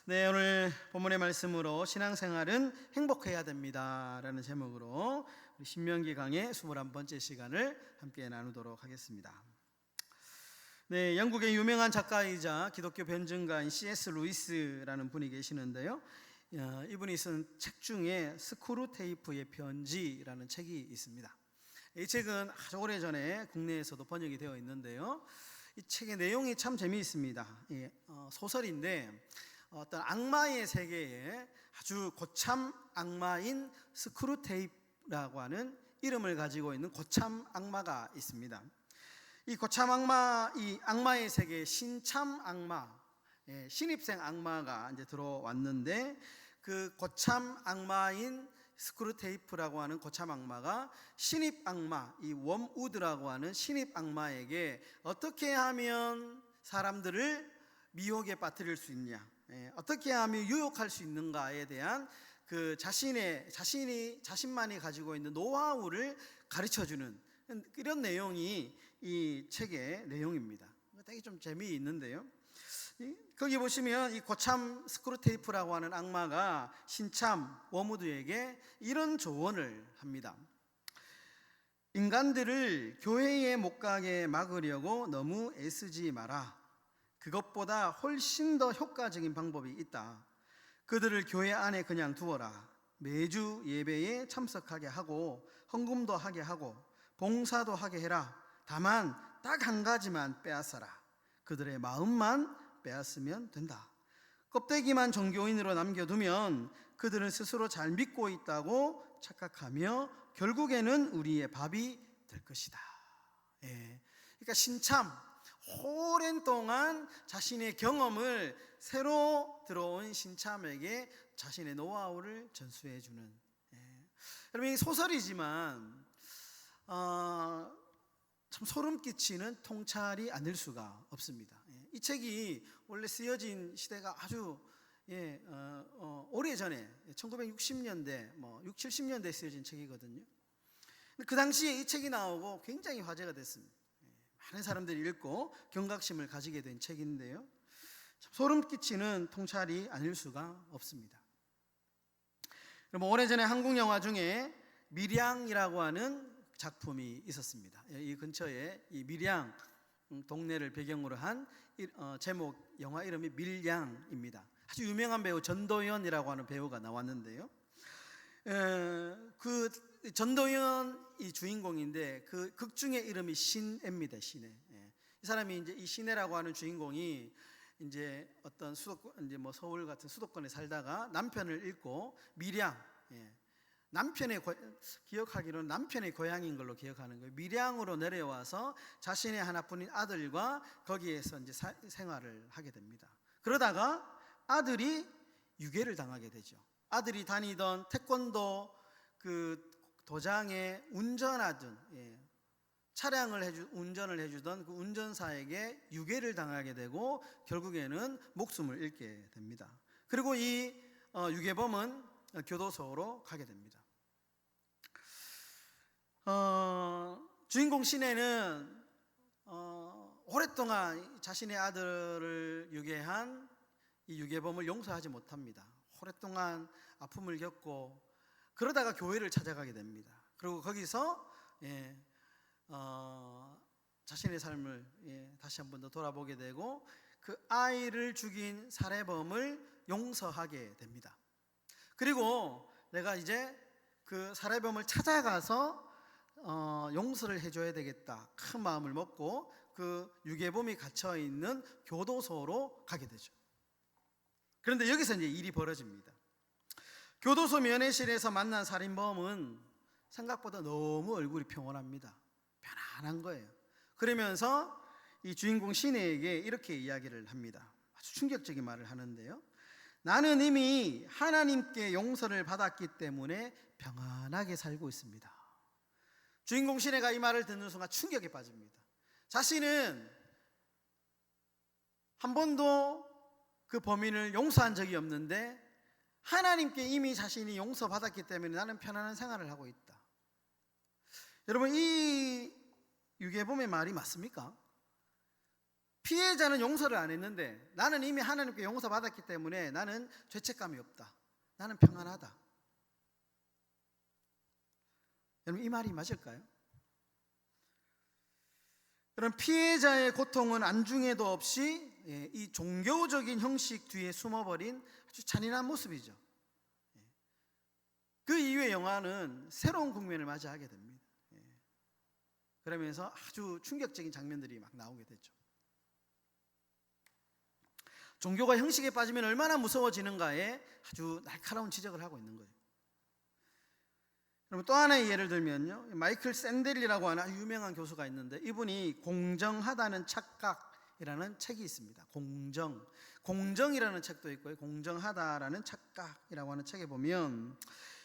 네, 오늘 본문의 말씀으로 신앙생활은 행복해야 됩니다 라는 제목으로 우리 신명기 강의 21번째 시간을 함께 나누도록 하겠습니다. 네, 영국의 유명한 작가이자 기독교 변증가인 C.S. 루이스라는 분이 계시는데요, 이분이 쓴 책 중에 스크루테이프의 편지라는 책이 있습니다. 이 책은 아주 오래전에 국내에서도 번역이 되어 있는데요, 이 책의 내용이 참 재미있습니다. 소설인데 어떤 악마의 세계에 아주 고참 악마인 스크루테이프라고 하는 이름을 가지고 있는 고참 악마가 있습니다. 이 고참 악마, 이 악마의 세계에 신참 악마, 신입생 악마가 이제 들어왔는데, 그 고참 악마인 스크루테이프라고 하는 고참 악마가 신입 악마, 이 웜우드라고 하는 신입 악마에게 어떻게 하면 사람들을 미혹에 빠뜨릴 수 있냐, 어떻게 하면 유혹할 수 있는가에 대한 그 자신만이 가지고 있는 노하우를 가르쳐주는 이런 내용이 이 책의 내용입니다. 되게 좀 재미있는데요, 거기 보시면 이 고참 스크루테이프라고 하는 악마가 신참 워무드에게 이런 조언을 합니다. 인간들을 교회에 못 가게 막으려고 너무 애쓰지 마라. 그것보다 훨씬 더 효과적인 방법이 있다. 그들을 교회 안에 그냥 두어라. 매주 예배에 참석하게 하고 헌금도 하게 하고 봉사도 하게 해라. 다만 딱 한 가지만 빼앗아라. 그들의 마음만 빼앗으면 된다. 껍데기만 종교인으로 남겨두면 그들은 스스로 잘 믿고 있다고 착각하며 결국에는 우리의 밥이 될 것이다. 그러니까 신참, 오랜 동안 자신의 경험을 새로 들어온 신참에게 자신의 노하우를 전수해 주는, 여러분, 이 소설이지만 참 소름 끼치는 통찰이 아닐 수가 없습니다. 이 책이 원래 쓰여진 시대가 아주 오래전에 1960년대, 60, 70년대에 쓰여진 책이거든요. 그 당시에 이 책이 나오고 굉장히 화제가 됐습니다. 많은 사람들이 읽고 경각심을 가지게 된 책인데요, 참 소름 끼치는 통찰이 아닐 수가 없습니다. 여러분, 오래전에 한국 영화 중에 밀양이라고 하는 작품이 있었습니다. 이 근처에 이 밀양 동네를 배경으로 한 제목, 영화 이름이 밀양입니다. 아주 유명한 배우 전도연이라고 하는 배우가 나왔는데요, 그 전도연이 주인공인데 그 극 중의 이름이 신애입니다. 신애. 이 사람이 이제 이 신애라고 하는 주인공이 이제 어떤 수도권, 이제 서울 같은 수도권에 살다가 남편을 잃고 밀양, 기억하기로는 남편의 고향인 걸로 기억하는 거예요. 밀양으로 내려와서 자신의 하나뿐인 아들과 거기에서 이제 생활을 하게 됩니다. 그러다가 아들이 유괴를 당하게 되죠. 아들이 다니던 태권도 그 도장에 운전하던, 차량을 운전을 해주던 그 운전사에게 유괴를 당하게 되고 결국에는 목숨을 잃게 됩니다. 그리고 이 유괴범은 교도소로 가게 됩니다. 주인공 신혜는 오랫동안 자신의 아들을 유괴한 이 유괴범을 용서하지 못합니다. 오랫동안 아픔을 겪고 그러다가 교회를 찾아가게 됩니다. 그리고 거기서 자신의 삶을 다시 한 번 더 돌아보게 되고 그 아이를 죽인 살해범을 용서하게 됩니다. 그리고 내가 이제 그 살해범을 찾아가서 용서를 해줘야 되겠다, 큰 마음을 먹고 그 유괴범이 갇혀있는 교도소로 가게 되죠. 그런데 여기서 이제 일이 벌어집니다. 교도소 면회실에서 만난 살인범은 생각보다 너무 얼굴이 평온합니다. 편안한 거예요. 그러면서 이 주인공 신혜에게 이렇게 이야기를 합니다. 아주 충격적인 말을 하는데요, 나는 이미 하나님께 용서를 받았기 때문에 평안하게 살고 있습니다. 주인공 신혜가 이 말을 듣는 순간 충격에 빠집니다. 자신은 한 번도 그 범인을 용서한 적이 없는데 하나님께 이미 자신이 용서받았기 때문에 나는 편안한 생활을 하고 있다. 여러분, 이 유괴범의 말이 맞습니까? 피해자는 용서를 안 했는데 나는 이미 하나님께 용서받았기 때문에 나는 죄책감이 없다, 나는 평안하다. 여러분, 이 말이 맞을까요? 그런 피해자의 고통은 안중에도 없이 이 종교적인 형식 뒤에 숨어버린 아주 잔인한 모습이죠. 그 이후에 영화는 새로운 국면을 맞이하게 됩니다. 그러면서 아주 충격적인 장면들이 막 나오게 되죠. 종교가 형식에 빠지면 얼마나 무서워지는가에 아주 날카로운 지적을 하고 있는 거예요. 그럼 또 하나의 예를 들면요, 마이클 샌델이라고 하는 유명한 교수가 있는데, 이분이 공정하다는 착각이라는 책이 있습니다. 공정이라는 책도 있고요, 공정하다라는 착각이라고 하는 책에 보면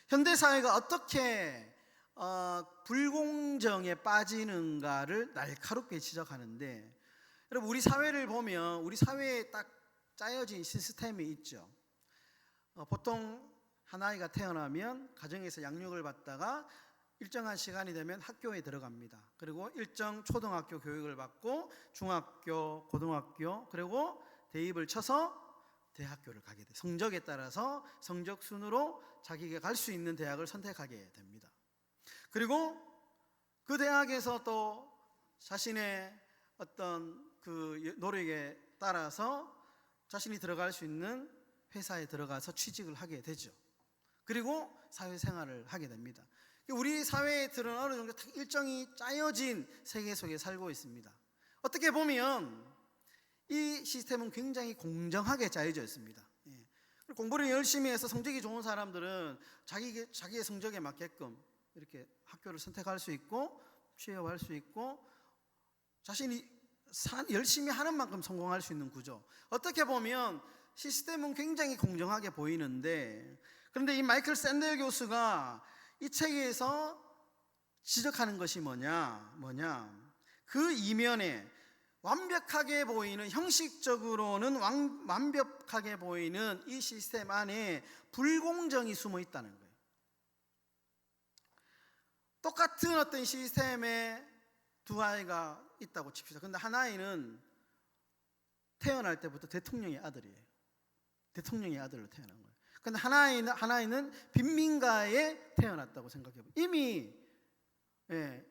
현대 사회가 어떻게 불공정에 빠지는가를 날카롭게 지적하는데, 여러분, 우리 사회를 보면 우리 사회에 딱 짜여진 시스템이 있죠. 보통 한 아이가 태어나면 가정에서 양육을 받다가 일정한 시간이 되면 학교에 들어갑니다. 그리고 일정 초등학교 교육을 받고 중학교, 고등학교, 그리고 대입을 쳐서 대학교를 가게 돼요. 성적에 따라서 성적 순으로 자기가 갈 수 있는 대학을 선택하게 됩니다. 그리고 그 대학에서 또 자신의 어떤 그 노력에 따라서 자신이 들어갈 수 있는 회사에 들어가서 취직을 하게 되죠. 그리고 사회생활을 하게 됩니다. 우리 사회들은 어느 정도 일정이 짜여진 세계 속에 살고 있습니다. 어떻게 보면 이 시스템은 굉장히 공정하게 짜여져 있습니다. 공부를 열심히 해서 성적이 좋은 사람들은 자기의 성적에 맞게끔 이렇게 학교를 선택할 수 있고 취업할 수 있고 자신이 열심히 하는 만큼 성공할 수 있는 구조. 어떻게 보면 시스템은 굉장히 공정하게 보이는데, 그런데 이 마이클 샌델 교수가 이 책에서 지적하는 것이 뭐냐? 그 이면에 완벽하게 보이는, 형식적으로는 완벽하게 보이는 이 시스템 안에 불공정이 숨어 있다는 거예요. 똑같은 어떤 시스템에 두 아이가 있다고 칩시다. 그런데 한 아이는 태어날 때부터 대통령의 아들이에요. 대통령의 아들로 태어난 거예요. 그런데 한 아이는 빈민가에 태어났다고 생각해보면 이미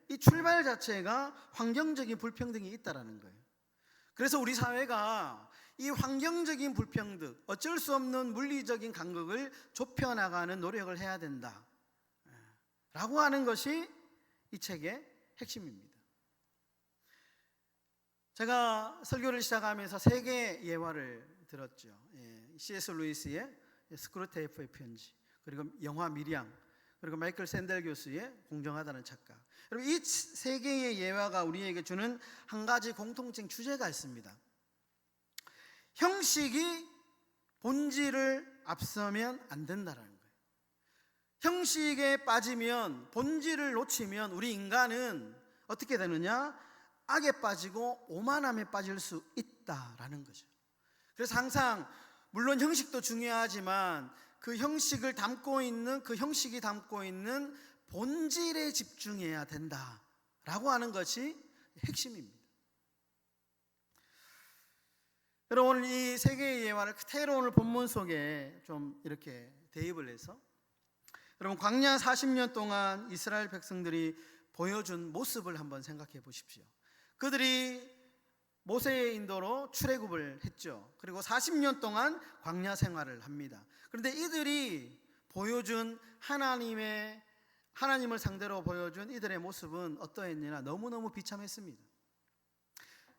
이 출발 자체가 환경적인 불평등이 있다라는 거예요. 그래서 우리 사회가 이 환경적인 불평등, 어쩔 수 없는 물리적인 간극을 좁혀나가는 노력을 해야 된다 라고 하는 것이 이 책의 핵심입니다. 제가 설교를 시작하면서 세 개의 예화를 들었죠. C.S. 루이스의 스크루테이프의 편지, 그리고 영화 미량, 그리고 마이클 샌델 교수의 공정하다는 착각. 여러분, 이 세 개의 예화가 우리에게 주는 한 가지 공통된 주제가 있습니다. 형식이 본질을 앞서면 안 된다는 거예요. 형식에 빠지면, 본질을 놓치면 우리 인간은 어떻게 되느냐? 악에 빠지고 오만함에 빠질 수 있다라는 거죠. 그래서 항상 물론 형식도 중요하지만 그 형식이 담고 있는 본질에 집중해야 된다라고 하는 것이 핵심입니다. 여러분, 오늘 이 세 개의 예화를 그대로 오늘 본문 속에 좀 이렇게 대입을 해서, 여러분, 광야 40년 동안 이스라엘 백성들이 보여준 모습을 한번 생각해 보십시오. 그들이 모세의 인도로 출애굽을 했죠. 그리고 40년 동안 광야 생활을 합니다. 그런데 이들이 보여준 하나님을 상대로 보여준 이들의 모습은 어떠했느냐? 너무너무 비참했습니다.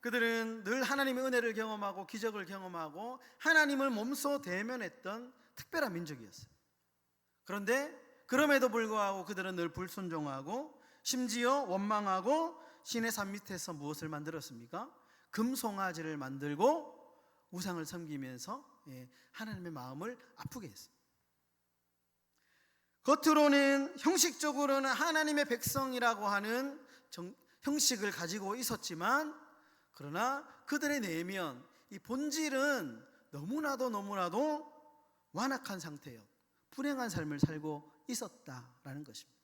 그들은 늘 하나님의 은혜를 경험하고 기적을 경험하고 하나님을 몸소 대면했던 특별한 민족이었어요. 그런데 그럼에도 불구하고 그들은 늘 불순종하고 심지어 원망하고 신의 산 밑에서 무엇을 만들었습니까? 금송아지를 만들고 우상을 섬기면서 하나님의 마음을 아프게 했습니다. 겉으로는 형식적으로는 하나님의 백성이라고 하는 형식을 가지고 있었지만, 그러나 그들의 내면, 이 본질은 너무나도 완악한 상태요, 불행한 삶을 살고 있었다라는 것입니다.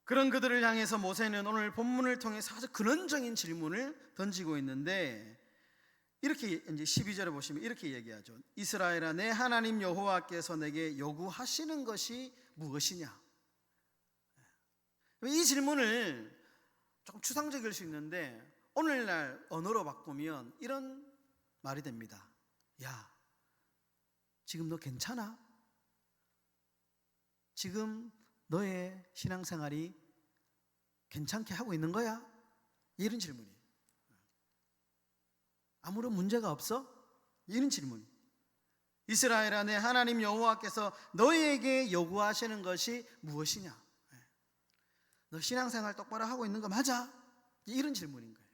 그런 그들을 향해서 모세는 오늘 본문을 통해서 아주 근원적인 질문을 던지고 있는데, 이렇게 이제 12절에 보시면 이렇게 얘기하죠. 이스라엘아, 내 하나님 여호와께서 내게 요구하시는 것이 무엇이냐? 이 질문을 조금 추상적일 수 있는데 오늘날 언어로 바꾸면 이런 말이 됩니다. 야, 지금 너 괜찮아? 지금 너의 신앙생활이 괜찮게 하고 있는 거야? 이런 질문이에요. 아무런 문제가 없어? 이런 질문. 이스라엘아, 내 하나님 여호와께서 너희에게 요구하시는 것이 무엇이냐? 너 신앙생활 똑바로 하고 있는 거 맞아? 이런 질문인 거예요.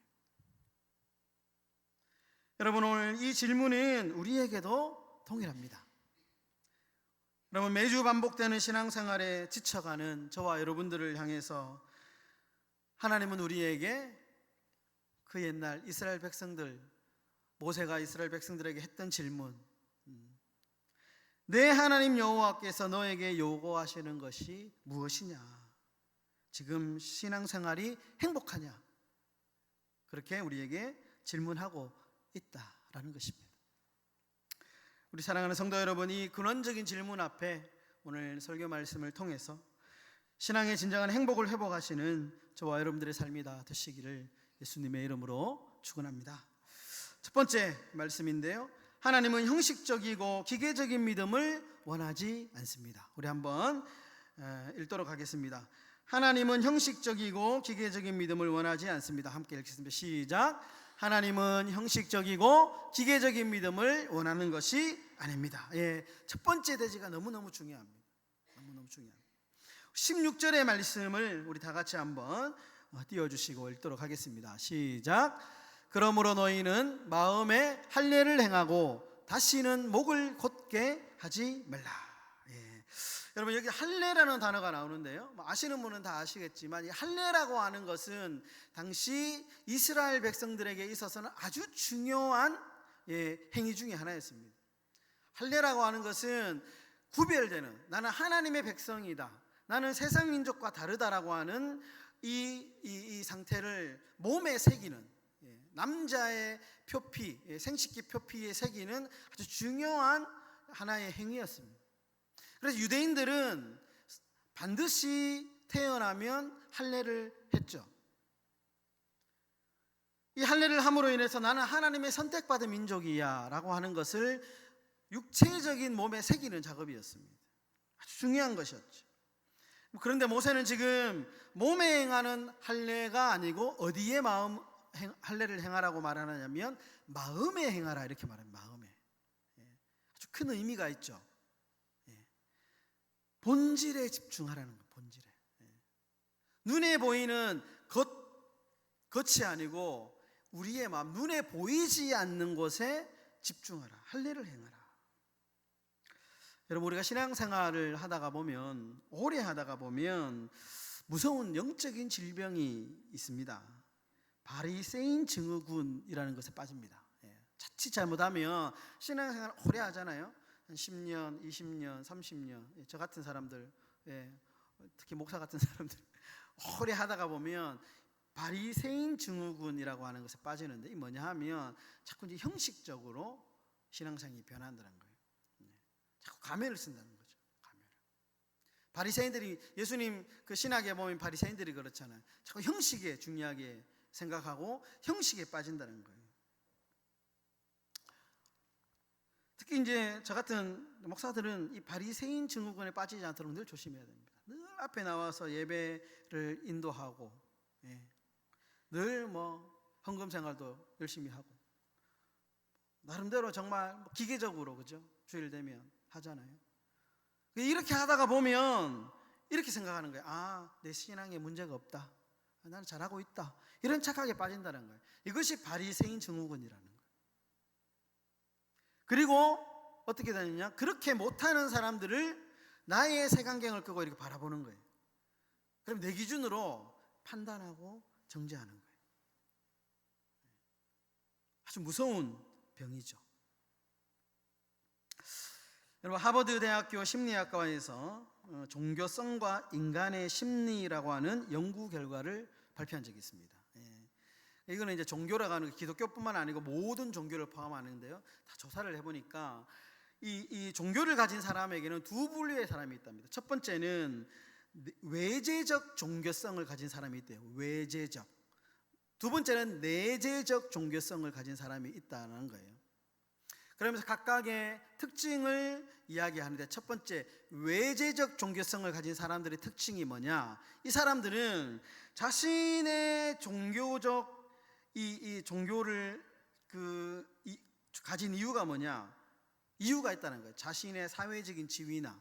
여러분, 오늘 이 질문은 우리에게도 동일합니다. 여러분, 매주 반복되는 신앙생활에 지쳐가는 저와 여러분들을 향해서 하나님은 우리에게 그 옛날 이스라엘 백성들, 모세가 이스라엘 백성들에게 했던 질문, 내 하나님 여호와께서 너에게 요구하시는 것이 무엇이냐? 지금 신앙생활이 행복하냐? 그렇게 우리에게 질문하고 있다라는 것입니다. 우리 사랑하는 성도 여러분이 근원적인 질문 앞에 오늘 설교 말씀을 통해서 신앙의 진정한 행복을 회복하시는 저와 여러분들의 삶이 다 되시기를 예수님의 이름으로 축원합니다. 첫 번째 말씀인데요, 하나님은 형식적이고 기계적인 믿음을 원하지 않습니다. 우리 한번 읽도록 하겠습니다. 하나님은 형식적이고 기계적인 믿음을 원하지 않습니다. 함께 읽겠습니다. 시작. 하나님은 형식적이고 기계적인 믿음을 원하는 것이 아닙니다. 첫 번째 대지가 너무너무 중요합니다. 너무너무 중요합니다. 16절의 말씀을 우리 다 같이 한번 띄워주시고 읽도록 하겠습니다. 시작. 그러므로 너희는 마음에 할례를 행하고 다시는 목을 곧게 하지 말라. 여러분, 여기 할례라는 단어가 나오는데요, 아시는 분은 다 아시겠지만 이 할례라고 하는 것은 당시 이스라엘 백성들에게 있어서는 아주 중요한 행위 중에 하나였습니다. 할례라고 하는 것은 구별되는, 나는 하나님의 백성이다, 나는 세상 민족과 다르다라고 하는 이 상태를 몸에 새기는, 남자의 표피, 생식기 표피에 새기는 아주 중요한 하나의 행위였습니다. 그래서 유대인들은 반드시 태어나면 할례를 했죠. 이 할례를 함으로 인해서 나는 하나님의 선택받은 민족이야 라고 하는 것을 육체적인 몸에 새기는 작업이었습니다. 아주 중요한 것이었죠. 그런데 모세는 지금 몸에 행하는 할례가 아니고 어디에 할례를 행하라고 말하느냐면 마음에 행하라 이렇게 말합니다. 마음에. 아주 큰 의미가 있죠. 본질에 집중하라는 거예요. 본질에. 눈에 보이는 겉이 아니고 우리의 마음, 눈에 보이지 않는 곳에 집중하라. 할례를 행하라. 여러분, 우리가 신앙생활을 하다가 보면, 오래 하다가 보면 무서운 영적인 질병이 있습니다. 바리새인 증후군이라는 것에 빠집니다. 자칫 잘못하면 신앙생활 오래 하잖아요. 10년, 20년, 30년. 저 같은 사람들, 특히 목사 같은 사람들 오래 하다가 보면 바리새인 증후군이라고 하는 것에 빠지는데, 이 뭐냐 하면 자꾸 이제 형식적으로 신앙생활이 변한다는 거예요. 자꾸 가면을 쓴다는 거죠. 가면을. 바리새인들이, 예수님 그 신학에 보면 바리새인들이 그렇잖아요. 자꾸 형식에 중요하게 생각하고 형식에 빠진다는 거예요. 특히 이제 저 같은 목사들은 이 바리새인 증후군에 빠지지 않도록 늘 조심해야 됩니다. 늘 앞에 나와서 예배를 인도하고, 늘 헌금 생활도 열심히 하고, 나름대로 정말 기계적으로, 그죠? 주일 되면 하잖아요. 이렇게 하다가 보면 이렇게 생각하는 거예요. 아, 내 신앙에 문제가 없다, 나는 잘하고 있다, 이런 착각에 빠진다는 거예요. 이것이 바리새인 증후군이라는 거예요. 그리고 어떻게 되느냐, 그렇게 못하는 사람들을 나의 색안경을 끄고 이렇게 바라보는 거예요. 그럼 내 기준으로 판단하고 정죄하는 거예요. 아주 무서운 병이죠. 여러분, 하버드 대학교 심리학과에서 종교성과 인간의 심리라고 하는 연구 결과를 발표한 적이 있습니다. 이거는 이제 종교라고 하는 기독교뿐만 아니고 모든 종교를 포함하는데요. 다 조사를 해보니까 이 종교를 가진 사람에게는 두 분류의 사람이 있답니다. 첫 번째는 외재적 종교성을 가진 사람이 있대요. 외재적. 두 번째는 내재적 종교성을 가진 사람이 있다는 거예요. 그러면서 각각의 특징을 이야기하는데, 첫 번째 외재적 종교성을 가진 사람들의 특징이 뭐냐? 이 사람들은 자신의 종교적 이 종교를 가진 이유가 뭐냐? 이유가 있다는 거예요. 자신의 사회적인 지위나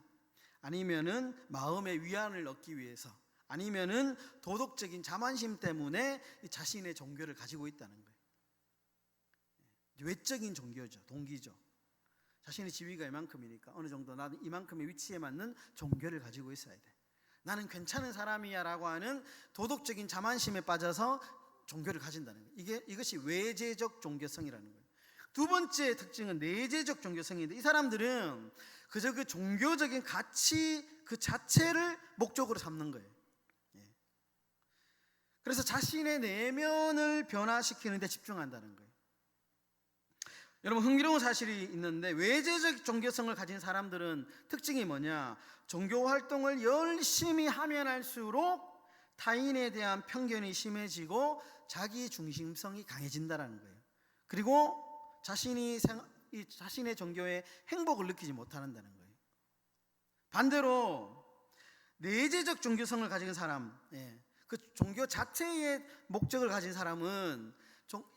아니면은 마음의 위안을 얻기 위해서, 아니면은 도덕적인 자만심 때문에 자신의 종교를 가지고 있다는 거예요. 외적인 종교죠. 동기죠. 자신의 지위가 이만큼이니까 어느 정도 나는 이만큼의 위치에 맞는 종교를 가지고 있어야 돼. 나는 괜찮은 사람이야 라고 하는 도덕적인 자만심에 빠져서 종교를 가진다는 거예요. 이것이 외재적 종교성이라는 거예요. 두 번째 특징은 내재적 종교성인데, 이 사람들은 그저 그 종교적인 가치 그 자체를 목적으로 삼는 거예요. 그래서 자신의 내면을 변화시키는 데 집중한다는 거예요. 여러분, 흥미로운 사실이 있는데, 외재적 종교성을 가진 사람들은 특징이 뭐냐? 종교 활동을 열심히 하면 할수록 타인에 대한 편견이 심해지고 자기 중심성이 강해진다는 거예요. 그리고 자신의 종교에 행복을 느끼지 못한다는 거예요. 반대로 내재적 종교성을 가진 사람, 그 종교 자체의 목적을 가진 사람은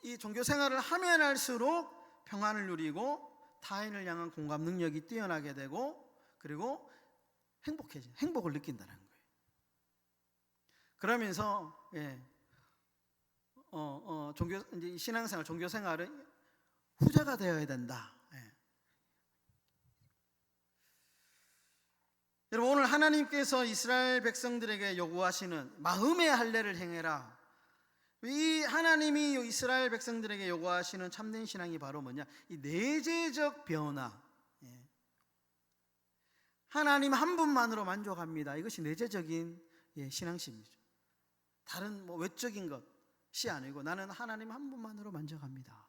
이 종교 생활을 하면 할수록 평안을 누리고 타인을 향한 공감 능력이 뛰어나게 되고, 그리고 행복을 느낀다는 거예요. 그러면서 이제 신앙생활, 종교 생활은 후자가 되어야 된다. 여러분, 오늘 하나님께서 이스라엘 백성들에게 요구하시는 마음의 할례를 행해라. 이 하나님이 이스라엘 백성들에게 요구하시는 참된 신앙이 바로 뭐냐? 이 내재적 변화. 하나님 한 분만으로 만족합니다. 이것이 내재적인 신앙심이죠. 다른 외적인 것이 아니고 나는 하나님 한 분만으로 만족합니다.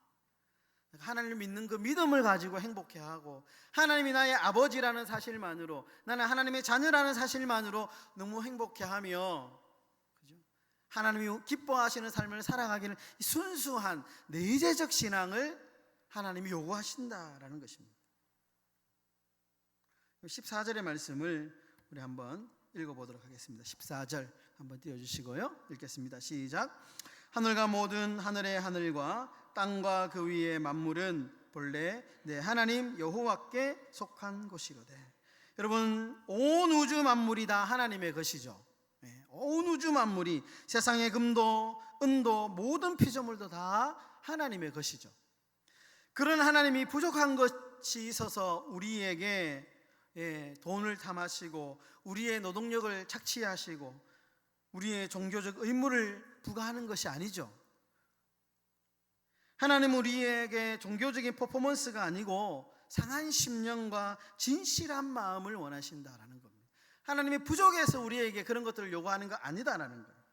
하나님을 믿는 그 믿음을 가지고 행복해하고, 하나님이 나의 아버지라는 사실만으로, 나는 하나님의 자녀라는 사실만으로 너무 행복해하며, 그죠? 하나님이 기뻐하시는 삶을 살아가기는 순수한 내재적 신앙을 하나님이 요구하신다라는 것입니다. 14절의 말씀을 우리 한번 읽어보도록 하겠습니다. 14절 한번 띄워주시고요. 읽겠습니다. 시작. 하늘과 모든 하늘의 하늘과 땅과 그 위의 만물은 본래 내 하나님 여호와께 속한 것이로되. 여러분, 온 우주 만물이 다 하나님의 것이죠. 온 우주 만물이, 세상의 금도 은도 모든 피조물도 다 하나님의 것이죠. 그런 하나님이 부족한 것이 있어서 우리에게 돈을 탐하시고 우리의 노동력을 착취하시고 우리의 종교적 의무를 부과하는 것이 아니죠. 하나님은 우리에게 종교적인 퍼포먼스가 아니고 상한 심령과 진실한 마음을 원하신다라는 겁니다. 하나님의 부족해서 우리에게 그런 것들을 요구하는 거 아니다라는 거예요.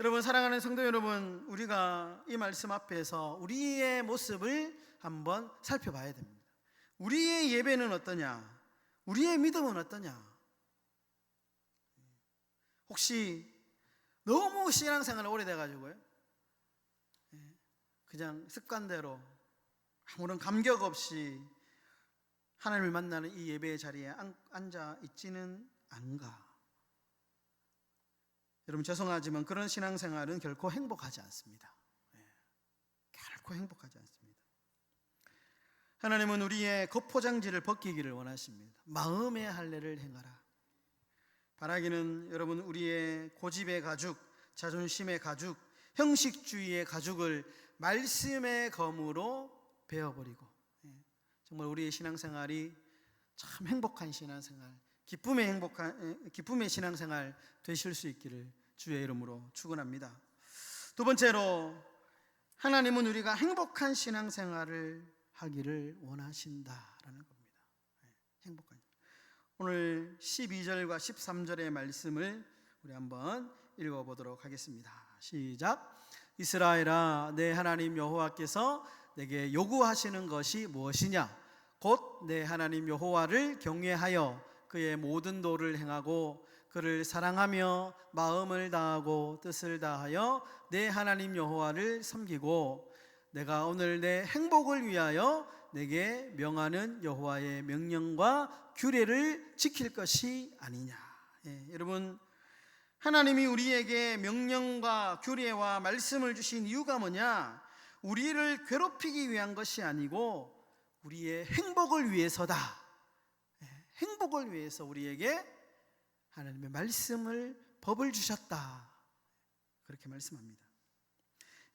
여러분, 사랑하는 성도 여러분, 우리가 이 말씀 앞에서 우리의 모습을 한번 살펴봐야 됩니다. 우리의 예배는 어떠냐? 우리의 믿음은 어떠냐? 혹시 너무 신앙생활을 오래돼가지고요, 그냥 습관대로 아무런 감격 없이 하나님을 만나는 이 예배의 자리에 앉아 있지는 않은가? 여러분, 죄송하지만 그런 신앙생활은 결코 행복하지 않습니다. 결코 행복하지 않습니다. 하나님은 우리의 겉포장지를 벗기기를 원하십니다. 마음의 할례를 행하라. 바라기는 여러분, 우리의 고집의 가죽, 자존심의 가죽, 형식주의의 가죽을 말씀의 검으로 베어버리고, 정말 우리의 신앙생활이 참 행복한 신앙생활, 기쁨의 신앙생활 되실 수 있기를 주의 이름으로 축원합니다. 두 번째로, 하나님은 우리가 행복한 신앙생활을 하기를 원하신다라는 겁니다. 행복한. 오늘 12절과 13절의 말씀을 우리 한번 읽어보도록 하겠습니다. 시작. 이스라엘아, 내 하나님 여호와께서 내게 요구하시는 것이 무엇이냐? 곧 내 하나님 여호와를 경외하여 그의 모든 도를 행하고 그를 사랑하며 마음을 다하고 뜻을 다하여 내 하나님 여호와를 섬기고 내가 오늘 내 행복을 위하여 내게 명하는 여호와의 명령과 규례를 지킬 것이 아니냐. 여러분, 하나님이 우리에게 명령과 규례와 말씀을 주신 이유가 뭐냐? 우리를 괴롭히기 위한 것이 아니고 우리의 행복을 위해서다. 행복을 위해서 우리에게 하나님의 말씀을, 법을 주셨다. 그렇게 말씀합니다.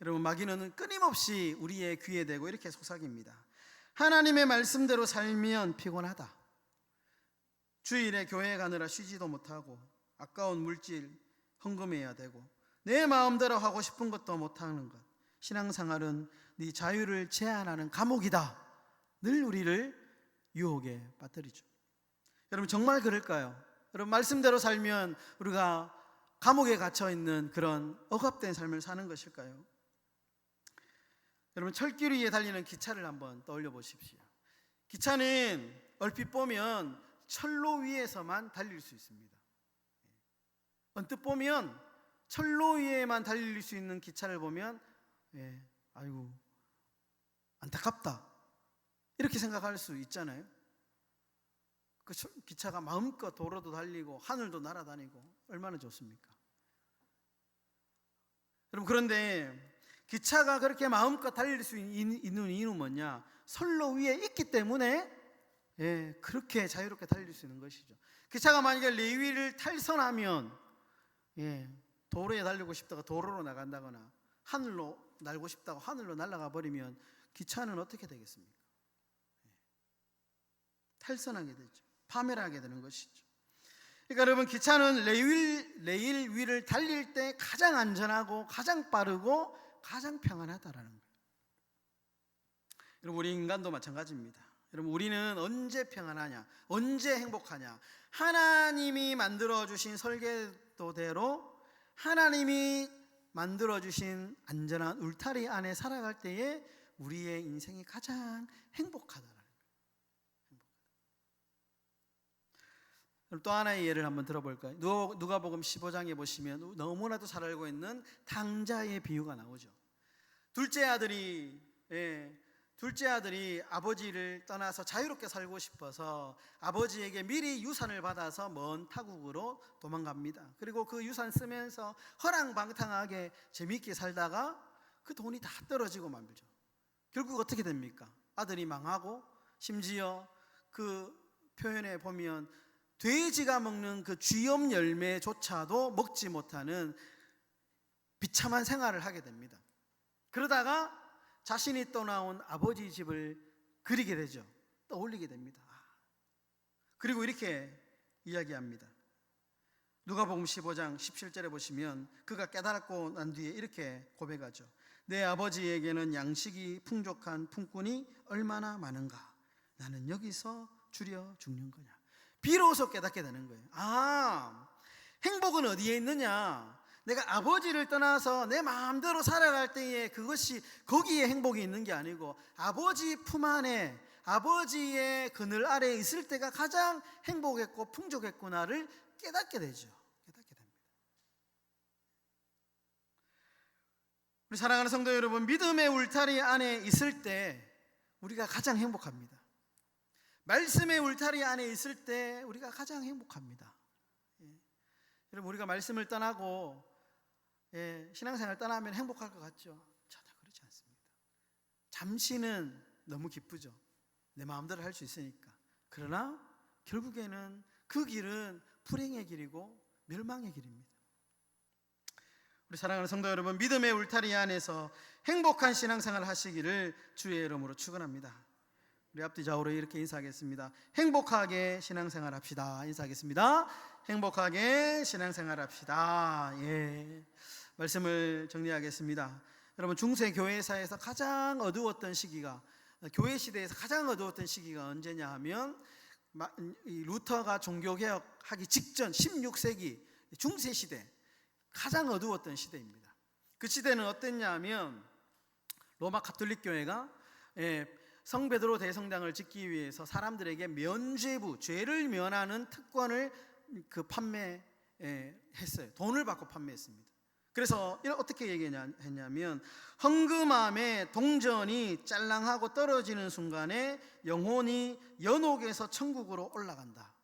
여러분, 마귀는 끊임없이 우리의 귀에 대고 이렇게 속삭입니다. 하나님의 말씀대로 살면 피곤하다. 주일에 교회 가느라 쉬지도 못하고 아까운 물질 헌금해야 되고 내 마음대로 하고 싶은 것도 못하는 것. 신앙생활은 네 자유를 제한하는 감옥이다. 늘 우리를 유혹에 빠뜨리죠. 여러분, 정말 그럴까요? 여러분, 말씀대로 살면 우리가 감옥에 갇혀있는 그런 억압된 삶을 사는 것일까요? 여러분, 철길 위에 달리는 기차를 한번 떠올려 보십시오. 기차는 얼핏 보면 철로 위에서만 달릴 수 있습니다. 언뜻 보면 철로 위에만 달릴 수 있는 기차를 보면 아이고 안타깝다 이렇게 생각할 수 있잖아요. 그 기차가 마음껏 도로도 달리고 하늘도 날아다니고 얼마나 좋습니까? 여러분, 그런데 기차가 그렇게 마음껏 달릴 수 있는 이유는 뭐냐? 선로 위에 있기 때문에 그렇게 자유롭게 달릴 수 있는 것이죠. 기차가 만약에 레위를 탈선하면 도로에 달리고 싶다가 도로로 나간다거나 하늘로 날고 싶다고 하늘로 날아가 버리면 기차는 어떻게 되겠습니까? 탈선하게 되죠. 파멸하게 되는 것이죠. 그러니까 여러분, 기차는 레일 위를 달릴 때 가장 안전하고 가장 빠르고 가장 평안하다라는 거예요. 여러분, 우리 인간도 마찬가지입니다. 여러분, 우리는 언제 평안하냐? 언제 행복하냐? 하나님이 만들어주신 설계도대로 하나님이 만들어주신 안전한 울타리 안에 살아갈 때에 우리의 인생이 가장 행복하다라는 거예요. 또 하나의 예를 한번 들어볼까요? 누가복음 15장에 보시면 너무나도 잘 알고 있는 탕자의 비유가 나오죠. 둘째 아들이 아버지를 떠나서 자유롭게 살고 싶어서 아버지에게 미리 유산을 받아서 먼 타국으로 도망갑니다. 그리고 그 유산 쓰면서 허랑방탕하게 재미있게 살다가 그 돈이 다 떨어지고 말죠. 결국 어떻게 됩니까? 아들이 망하고 심지어 그 표현에 보면 돼지가 먹는 그 쥐염 열매조차도 먹지 못하는 비참한 생활을 하게 됩니다. 그러다가 자신이 떠나온 아버지 집을 그리게 되죠. 떠올리게 됩니다. 그리고 이렇게 이야기합니다. 누가복음 15장 17절에 보시면 그가 깨달았고 난 뒤에 이렇게 고백하죠. 내 아버지에게는 양식이 풍족한 품꾼이 얼마나 많은가. 나는 여기서 줄여 죽는 거냐. 비로소 깨닫게 되는 거예요. 행복은 어디에 있느냐? 내가 아버지를 떠나서 내 마음대로 살아갈 때에 그것이 거기에 행복이 있는 게 아니고 아버지 품 안에 아버지의 그늘 아래에 있을 때가 가장 행복했고 풍족했구나를 깨닫게 되죠. 깨닫게 됩니다. 우리 사랑하는 성도 여러분, 믿음의 울타리 안에 있을 때 우리가 가장 행복합니다. 말씀의 울타리 안에 있을 때 우리가 가장 행복합니다. 여러분, 우리가 말씀을 떠나고 신앙생활을 떠나면 행복할 것 같죠? 전혀 그렇지 않습니다. 잠시는 너무 기쁘죠. 내 마음대로 할 수 있으니까. 그러나 결국에는 그 길은 불행의 길이고 멸망의 길입니다. 우리 사랑하는 성도 여러분, 믿음의 울타리 안에서 행복한 신앙생활을 하시기를 주의 이름으로 축원합니다. 우리 앞뒤 좌우로 이렇게 인사하겠습니다. 행복하게 신앙생활 합시다. 인사하겠습니다. 행복하게 신앙생활 합시다. 말씀을 정리하겠습니다. 여러분, 중세 교회사에서 가장 어두웠던 시기가, 교회 시대에서 가장 어두웠던 시기가 언제냐 하면 이 루터가 종교개혁하기 직전 16세기 중세시대, 가장 어두웠던 시대입니다. 그 시대는 어땠냐면 로마 가톨릭 교회가 성 베드로 대성당을 짓기 위해서 사람들에게 면죄부, 죄를 면하는 특권을 판매했어요. 돈을 받고 판매했습니다. 그래서 어떻게 얘기했냐면 헌금함에 동전이 짤랑하고 떨어지는 순간에 영혼이 연옥에서 천국으로 올라간다,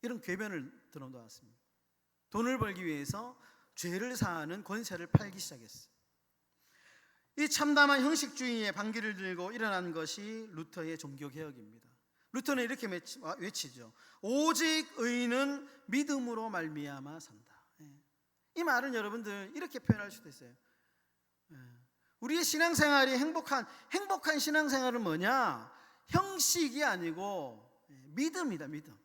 이런 궤변을 들어놓았습니다. 돈을 벌기 위해서 죄를 사하는 권세를 팔기 시작했어요. 이 참담한 형식주의의 반기를 들고 일어난 것이 루터의 종교개혁입니다. 루터는 이렇게 외치죠. 오직 의인은 믿음으로 말미암아 산다. 이 말은 여러분들 이렇게 표현할 수도 있어요. 우리의 신앙생활이 행복한 신앙생활은 뭐냐? 형식이 아니고 믿음이다. 믿음.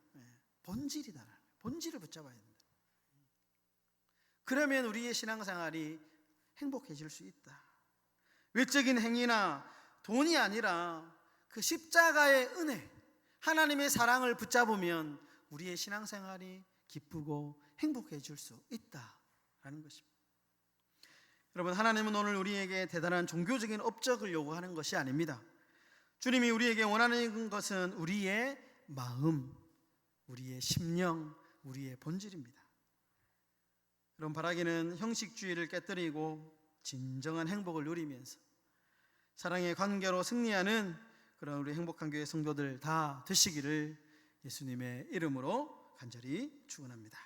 본질이다. 본질을 붙잡아야 된다. 그러면 우리의 신앙생활이 행복해질 수 있다. 외적인 행위나 돈이 아니라 그 십자가의 은혜, 하나님의 사랑을 붙잡으면 우리의 신앙생활이 기쁘고 행복해질 수 있다라는 것입니다. 여러분, 하나님은 오늘 우리에게 대단한 종교적인 업적을 요구하는 것이 아닙니다. 주님이 우리에게 원하는 것은 우리의 마음, 우리의 심령, 우리의 본질입니다. 여러분, 바라기는 형식주의를 깨뜨리고 진정한 행복을 누리면서 사랑의 관계로 승리하는 그런 우리 행복한 교회 성도들 다 되시기를 예수님의 이름으로 간절히 축원합니다.